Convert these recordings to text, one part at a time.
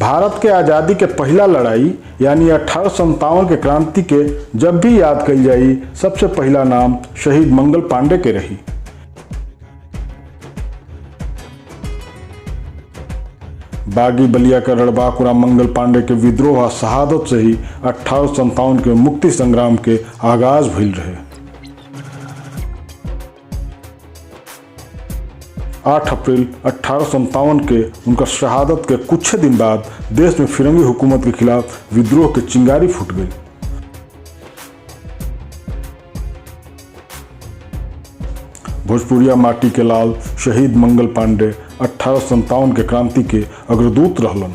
भारत के आज़ादी के पहला लड़ाई यानी 1857 के क्रांति के जब भी याद कई जाई, सबसे पहला नाम शहीद मंगल पांडे के रही। बागी बलिया के रणबांकुरा मंगल पांडे के विद्रोह और शहादत से ही 1857 के मुक्ति संग्राम के आगाज भइल रहे। 8 अप्रैल 1857 के उनका शहादत के कुछ दिन बाद देश में फिरंगी हुकूमत के खिलाफ विद्रोह की चिंगारी फूट गई। भोजपुरिया माटी के लाल शहीद मंगल पांडे 1857 के क्रांति के अग्रदूत रहलन।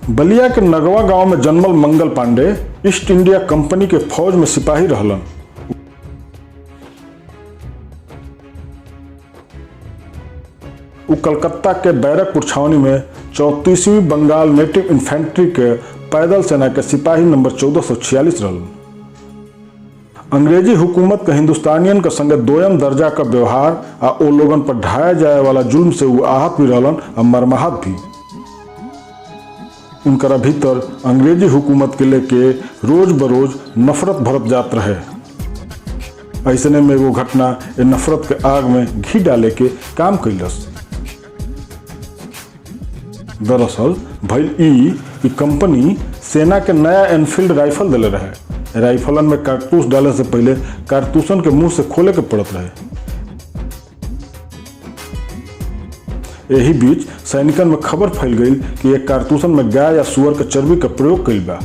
बलिया के नगवा गांव में जन्मल Mangal Pandey east India company के फौज में सिपाही रहलन। वो कलकत्ता के बैरकपुर छावनी में 34वीं बंगाल नेटिव इन्फेंट्री के पैदल सेना के सिपाही नंबर 1446 रहलन। अंग्रेजी हुकूमत के हिंदुस्तानियन के संगे दोयम दर्जा का व्यवहार आ ओ लोगन पर ढाया जाए वाला जुल्म से वो आहत भी रहलन और मरमाहत भी। उनका भीतर अंग्रेजी हुकूमत के लेके रोज बरोज नफरत भरत जात रहे। ऐसने में वो घटना ये नफरत के आग में घी डाले के काम कैलस। दरअसल भइल ई कंपनी सेना के नया एनफील्ड राइफल दिले रहे। राइफलन में कारतूस डाले से पहले कारतूसन के मुंह से खोले के पड़त रहे। यही बीच सैनिकन में खबर फैल गई कि एक कारतूसन में गाय या सुअर के चर्बी का प्रयोग कइल बा।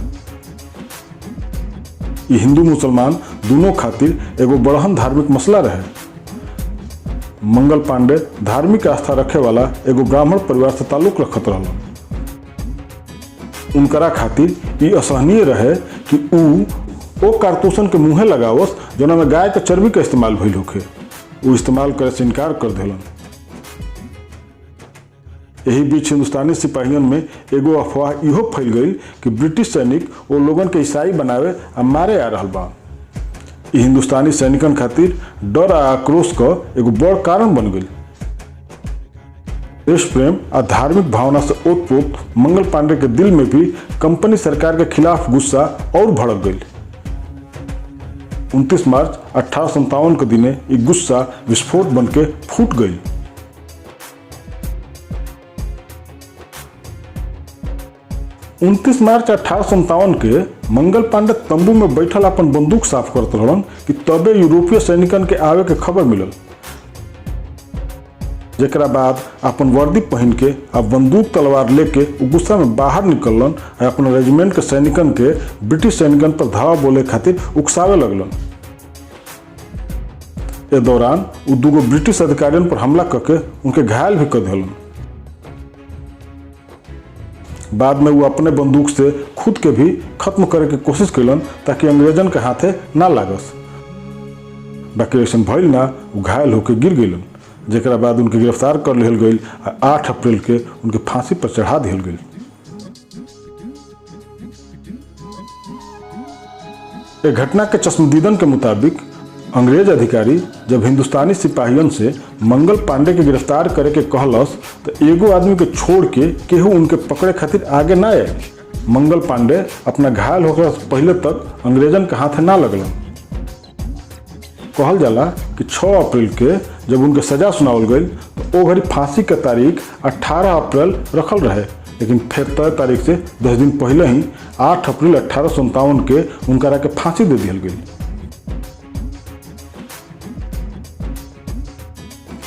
ये हिंदू मुसलमान दोनों खातिर एगो बड़हन धार्मिक मसला रहे। मंगल पांडे धार्मिक आस्था रखे वाला एगो ब्राह्मण परिवार से ताल्लुक रखत रहलन। उनकरा खातिर ये असहनीय रहे कि ओ कारतूसन के मुँहे लगावस जोना में गाय के चर्बी का इस्तेमाल भइल होखे। वो इस्तेमाल करे से इनकार कर देलन। यही बीच हिंदुस्तानी सिपाहियन में एगो अफवाह इहो फैल गई कि ब्रिटिश सैनिक वो लोगन के ईसाई बनावे आ मारे आ रहल बा। ये हिंदुस्तानी सैनिकन खातिर डर आ आक्रोश का एगो बड़ कारण बन गई। देश प्रेम और धार्मिक भावना से ओतप्रोत मंगल पांडे के दिल में भी कंपनी सरकार के खिलाफ गुस्सा और भड़क गई। 29 मार्च 1857 के दिने एक गुस्सा विस्फोट बनके फूट गई। उनतीस मार्च 1857 के मंगल पांडे तंबू में बैठल अपन बंदूक साफ करत रहलन कि तबे यूरोपीय सैनिकन के आवे के खबर मिलल। जेकरा बाद अपन वर्दी पहन के आ बंदूक तलवार लेके गुस्सा में बाहर निकलन और अपन रेजिमेंट के सैनिकन के ब्रिटिश सैनिकन पर धावा बोले खातिर उकसावे लगलन। ए दौरान वो दूगो ब्रिटिश अधिकारियों पर हमला करके उनके घायल भी कर दिलन। बाद में वो अपने बंदूक से खुद के भी खत्म करे के कोशिश कैलन ताकि अंग्रेजन के हाथे ना लागस। बाकी ऐसा भइल ना, वो घायल होकर गिर गइलन। जेकरा बाद उनके गिरफ्तार कर लिहल गई। 8 अप्रैल के उनके फांसी पर चढ़ा दिहल गई। एक घटना के चश्मदीदन के मुताबिक अंग्रेज अधिकारी जब हिंदुस्तानी सिपाहियन से मंगल पांडे के गिरफ्तार करे के कहलस तो एगो आदमी के छोड़ के केहू उनके पकड़े खातिर आगे ना आए। मंगल पांडे अपना घायल होकर पहले तक अंग्रेजन के हाथे ना लगलन। कहल जाला कि 6 अप्रैल के जब उनके सजा सुनावल गई तो ओ घड़ी फांसी के तारीख 18 अप्रैल रखल रहे, लेकिन फिर तय तारीख से 10 दिन पहले ही 8 अप्रैल 1857 के उनकरा के फांसी दे दिहल गई।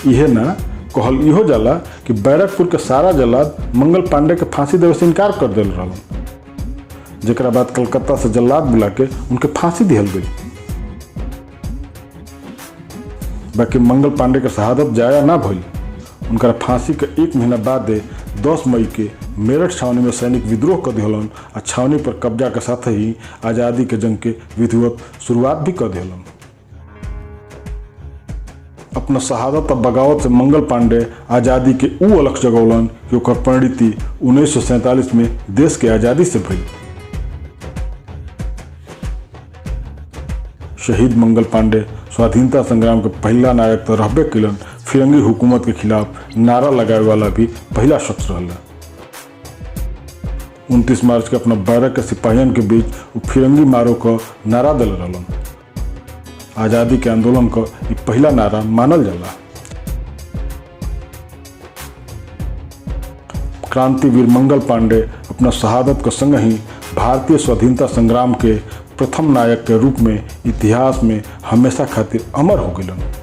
यह ना कहल इहो जाला कि बैरकपुर के सारा जल्लाद मंगल पांडे के फांसी देवे से इनकार कर दिल रहलन। जेकरा बाद कलकत्ता से जल्लाद बुला के उनके फांसी दिहल गई। बाकी मंगल पांडे के शहादत जाया ना भइल। उनका फांसी के 1 महीना बाद 10 मई के मेरठ छावनी में सैनिक विद्रोह कर दिहलन और छावनी पर कब्जा के साथ ही आज़ादी के जंग के विधिवत शुरुआत भी कर दिहलन। अपना शहादत और बगावत से मंगल पांडे आज़ादी के ऊ अलख जगौलन कि ओकर परिणति 1947 में देश के आज़ादी से भइल। शहीद मंगल पांडे स्वाधीनता संग्राम के पहला नायक तो रहबे कैलन, फिरंगी हुकूमत के खिलाफ नारा लगावे वाला भी पहला शख्स रहला। 29 मार्च के अपना बैरक के सिपाहियन के बीच वो फिरंगी मारो का नारा दिल रहलन। आज़ादी के आंदोलन का ये पहला नारा मानल जाला। क्रांतिवीर मंगल पांडे अपना शहादत के संग ही भारतीय स्वाधीनता संग्राम के प्रथम नायक के रूप में इतिहास में हमेशा खातिर अमर हो गए।